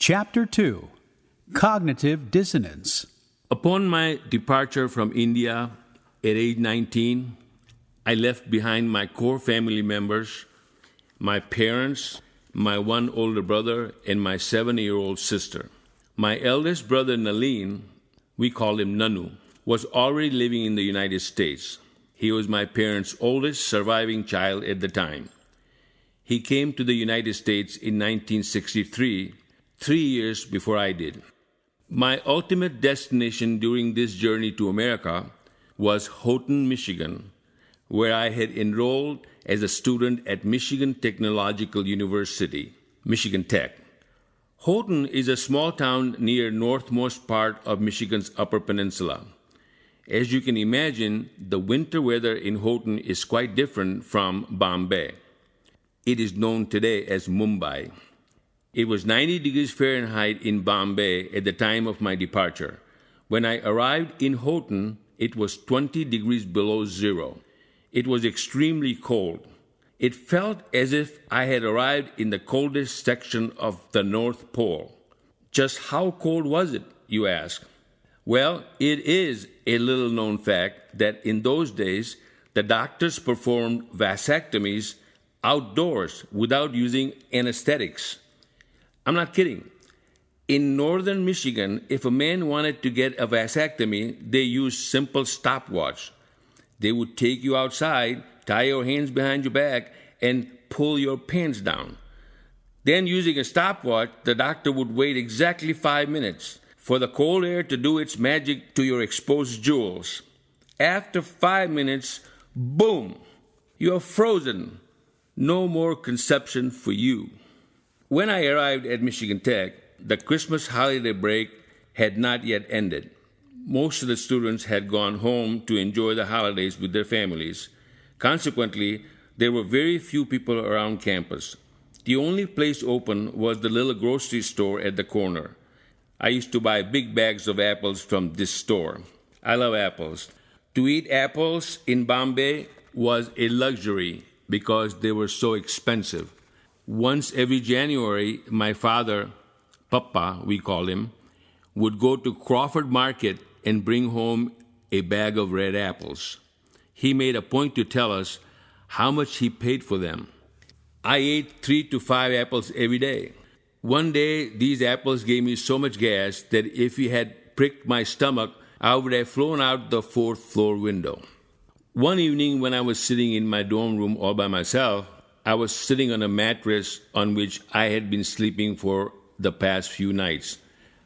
Chapter 2-Cognitive-Dissonance. Upon my departure from India at age 19, I left behind my core family members, my parents, my one older brother, and my 7-year-old sister. My eldest brother, Nalin, we called him Nanu, was already living in the United States. He was my parents' oldest surviving child at the time. He came to the United States in 1963, 3 years before I did. My ultimate destination during this journey to America was Houghton, Michigan, where I had enrolled as a student at Michigan Technological University, Michigan Tech. Houghton is a small town near northmost part of Michigan's Upper Peninsula. As you can imagine, the winter weather in Houghton is quite different from Bombay. It is known today as Mumbai. It was 90 degrees Fahrenheit in Bombay at the time of my departure. When I arrived in Houghton, it was 20 degrees below zero. It was extremely cold. It felt as if I had arrived in the coldest section of the North Pole. Just how cold was it, you ask? Well, it is a little-known fact that in those days, the doctors performed vasectomies outdoors without using anesthetics. I'm not kidding. In northern Michigan, if a man wanted to get a vasectomy, they used simple stopwatch. They would take you outside, tie your hands behind your back, and pull your pants down. Then, using a stopwatch, the doctor would wait exactly 5 minutes for the cold air to do its magic to your exposed jewels. After 5 minutes, boom, you are frozen. No more conception for you. When I arrived at Michigan Tech, the Christmas holiday break had not yet ended. Most of the students had gone home to enjoy the holidays with their families. Consequently, there were very few people around campus. The only place open was the little grocery store at the corner. I used to buy big bags of apples from this store. I love apples. To eat apples in Bombay was a luxury because they were so expensive. Once every January, my father, Papa, we called him, would go to Crawford Market and bring home a bag of red apples. He made a point to tell us how much he paid for them. I ate 3 to 5 apples every day. One day, these apples gave me so much gas that if he had pricked my stomach, I would have flown out the 4th floor window. One evening when I was sitting in my dorm room all by myself, I was sitting on a mattress on which I had been sleeping for the past few nights.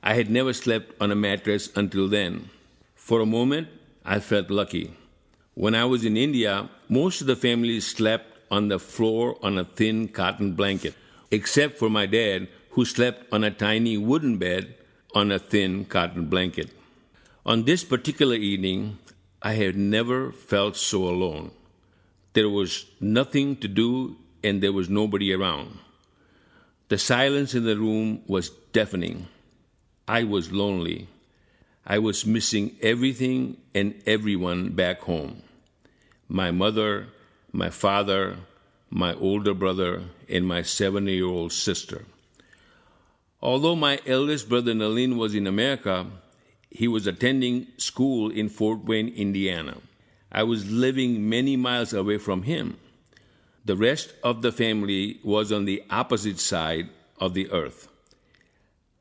I had never slept on a mattress until then. For a moment, I felt lucky. When I was in India, most of the family slept on the floor on a thin cotton blanket, except for my dad, who slept on a tiny wooden bed on a thin cotton blanket. On this particular evening, I had never felt so alone. There was nothing to do and there was nobody around. The silence in the room was deafening. I was lonely. I was missing everything and everyone back home. My mother, my father, my older brother, and my 7-year-old sister. Although my eldest brother Nalin was in America, he was attending school in Fort Wayne, Indiana. I was living many miles away from him. The rest of the family was on the opposite side of the earth.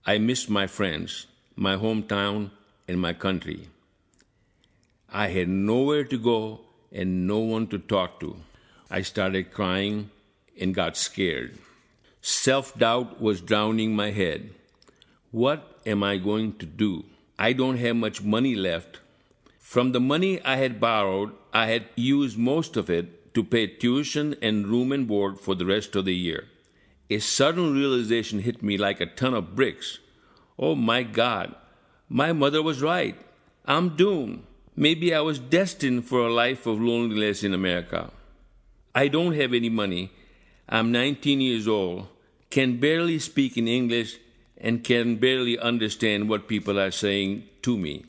I missed my friends, my hometown, and my country. I had nowhere to go and no one to talk to. I started crying and got scared. Self-doubt was drowning my head. What am I going to do? I don't have much money left. From the money I had borrowed, I had used most of it to pay tuition and room and board for the rest of the year. A sudden realization hit me like a ton of bricks. Oh my God, my mother was right. I'm doomed. Maybe I was destined for a life of loneliness in America. I don't have any money. I'm 19 years old, can barely speak in English, and can barely understand what people are saying to me.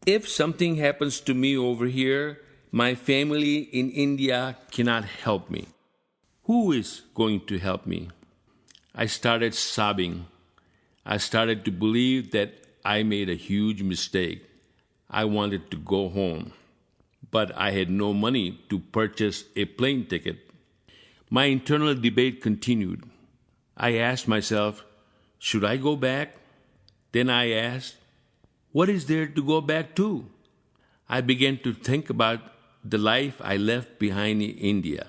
If something happens to me over here, my family in India cannot help me. Who is going to help me? I started sobbing. I started to believe that I made a huge mistake. I wanted to go home, but I had no money to purchase a plane ticket. My internal debate continued. I asked myself, should I go back? Then I asked, what is there to go back to? I began to think about the life I left behind in India.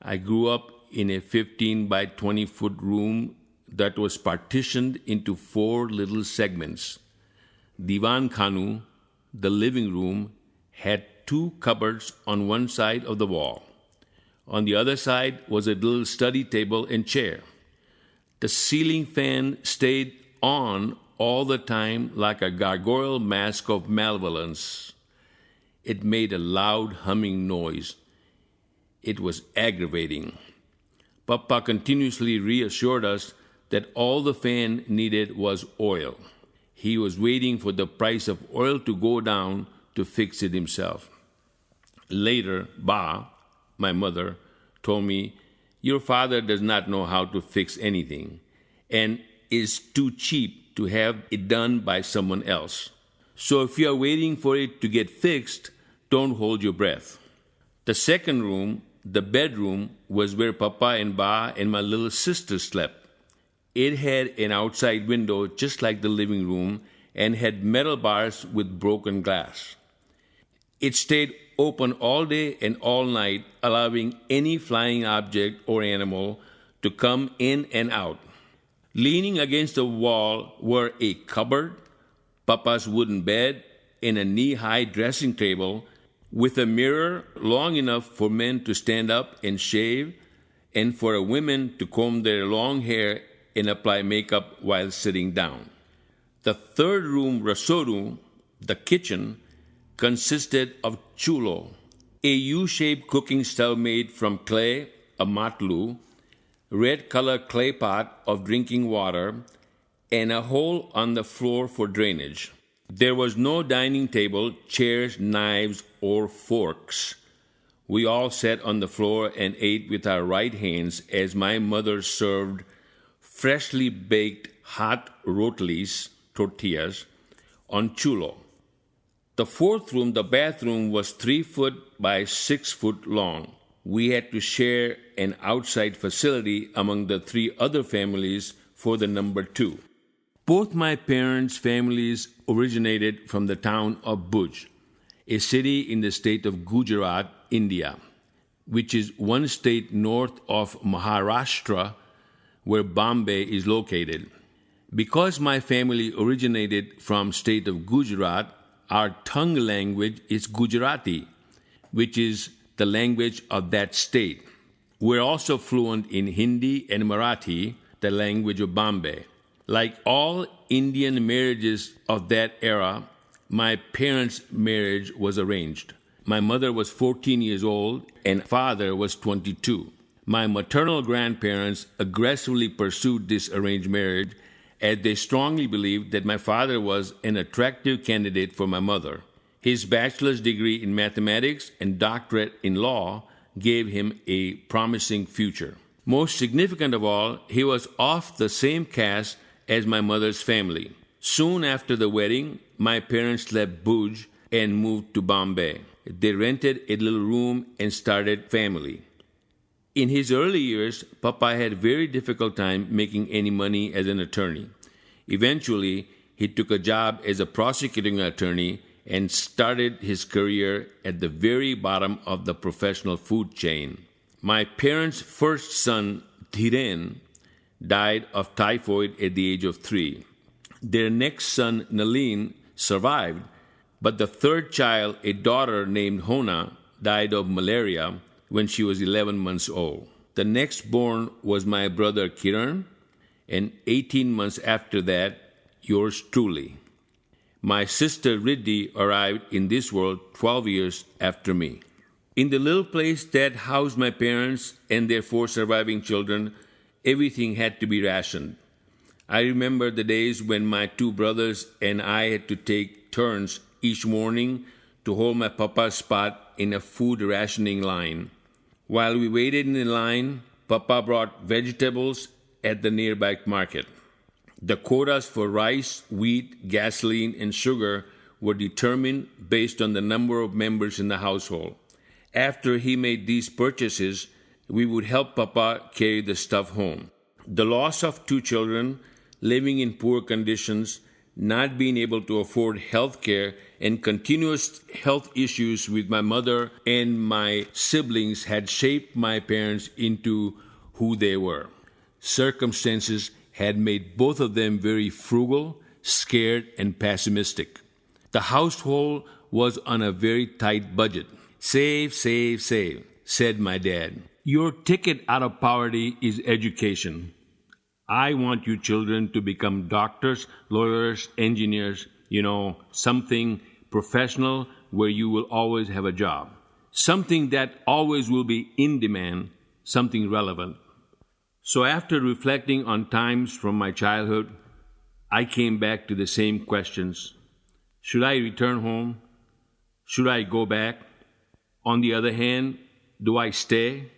I grew up in a 15 by 20 foot room that was partitioned into 4 little segments. Divan Khanu, the living room, had 2 cupboards on one side of the wall. On the other side was a little study table and chair. The ceiling fan stayed on all the time like a gargoyle mask of malevolence. It made a loud humming noise. It was aggravating. Papa continuously reassured us that all the fan needed was oil. He was waiting for the price of oil to go down to fix it himself. Later, Ba, my mother, told me, your father does not know how to fix anything and is too cheap to have it done by someone else. So if you are waiting for it to get fixed, don't hold your breath. The second room, the bedroom, was where Papa and Ba and my little sister slept. It had an outside window just like the living room and had metal bars with broken glass. It stayed open all day and all night, allowing any flying object or animal to come in and out. Leaning against the wall were a cupboard, Papa's wooden bed, and a knee-high dressing table with a mirror long enough for men to stand up and shave and for women to comb their long hair and apply makeup while sitting down. The third room, Rasodu, the kitchen, consisted of chulo, a U-shaped cooking stove made from clay, a matlu, red-colored clay pot of drinking water, and a hole on the floor for drainage. There was no dining table, chairs, knives, or forks. We all sat on the floor and ate with our right hands as my mother served freshly baked hot rotelis, tortillas, on chulo. The fourth room, the bathroom, was 3 foot by 6 foot long. We had to share an outside facility among the 3 other families for the number 2. Both my parents' families originated from the town of Bhuj, a city in the state of Gujarat, India, which is one state north of Maharashtra, where Bombay is located. Because my family originated from state of Gujarat, our tongue language is Gujarati, which is the language of that state. We're also fluent in Hindi and Marathi, the language of Bombay. Like all Indian marriages of that era, my parents' marriage was arranged. My mother was 14 years old and father was 22. My maternal grandparents aggressively pursued this arranged marriage as they strongly believed that my father was an attractive candidate for my mother. His bachelor's degree in mathematics and doctorate in law gave him a promising future. Most significant of all, he was of the same caste as my mother's family. Soon after the wedding, my parents left Bhuj and moved to Bombay. They rented a little room and started family. In his early years, Papa had a very difficult time making any money as an attorney. Eventually, he took a job as a prosecuting attorney and started his career at the very bottom of the professional food chain. My parents' first son, Dhiren, died of typhoid at the age of 3. Their next son, Nalin, survived, but the third child, a daughter named Hona, died of malaria when she was 11 months old. The next born was my brother Kiran, and 18 months after that, yours truly. My sister Riddhi arrived in this world 12 years after me. In the little place that housed my parents and their 4 surviving children, everything had to be rationed. I remember the days when my 2 brothers and I had to take turns each morning to hold my papa's spot in a food rationing line. While we waited in the line, Papa brought vegetables at the nearby market. The quotas for rice, wheat, gasoline, and sugar were determined based on the number of members in the household. After he made these purchases, we would help Papa carry the stuff home. The loss of 2 children, living in poor conditions, not being able to afford health care, and continuous health issues with my mother and my siblings had shaped my parents into who they were. Circumstances had made both of them very frugal, scared, and pessimistic. The household was on a very tight budget. Save, save, save, said my dad. Your ticket out of poverty is education. I want you children to become doctors, lawyers, engineers, something professional where you will always have a job. Something that always will be in demand, something relevant. So after reflecting on times from my childhood, I came back to the same questions. Should I return home? Should I go back? On the other hand, do I stay?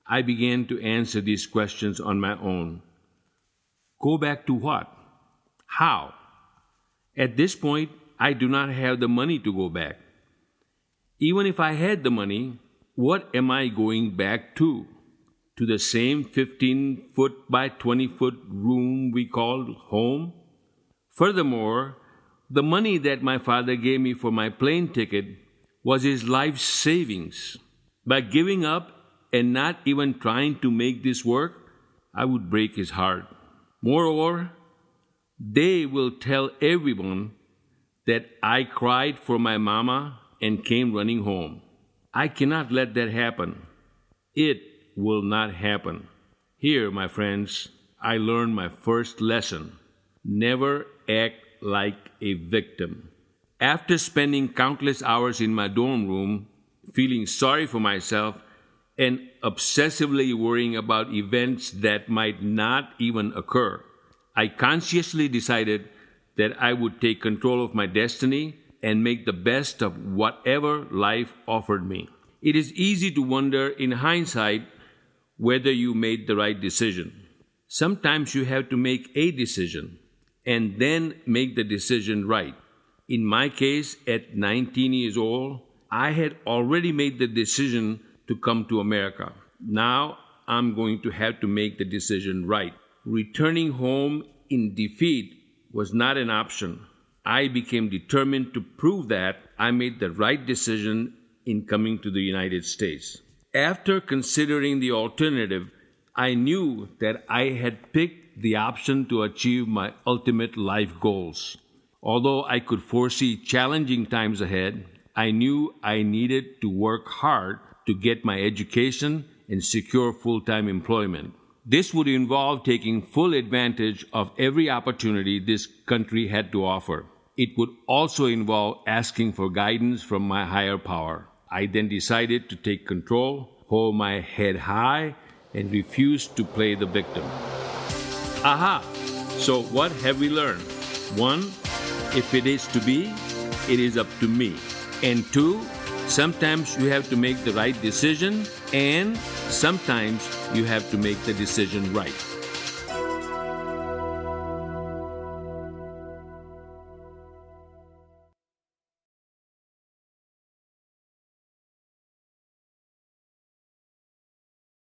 I began to answer these questions on my own. Go back to what? How? At this point, I do not have the money to go back. Even if I had the money, what am I going back to? To the same 15-foot by 20-foot room we called home? Furthermore, the money that my father gave me for my plane ticket was his life savings. By giving up and not even trying to make this work, I would break his heart. Moreover, they will tell everyone that I cried for my mama and came running home. I cannot let that happen. It will not happen. Here, my friends, I learned my first lesson. Never act like a victim. After spending countless hours in my dorm room, feeling sorry for myself, and obsessively worrying about events that might not even occur, I consciously decided that I would take control of my destiny and make the best of whatever life offered me. It is easy to wonder in hindsight whether you made the right decision. Sometimes you have to make a decision and then make the decision right. In my case, at 19 years old, I had already made the decision to come to America. Now I'm going to have to make the decision right. Returning home in defeat was not an option. I became determined to prove that I made the right decision in coming to the United States. After considering the alternative, I knew that I had picked the option to achieve my ultimate life goals. Although I could foresee challenging times ahead, I knew I needed to work hard to get my education and secure full-time employment. This would involve taking full advantage of every opportunity this country had to offer. It would also involve asking for guidance from my higher power. I then decided to take control, hold my head high, and refuse to play the victim. Aha! So what have we learned? 1, if it is to be, it is up to me. And 2, sometimes you have to make the right decision, and sometimes you have to make the decision right.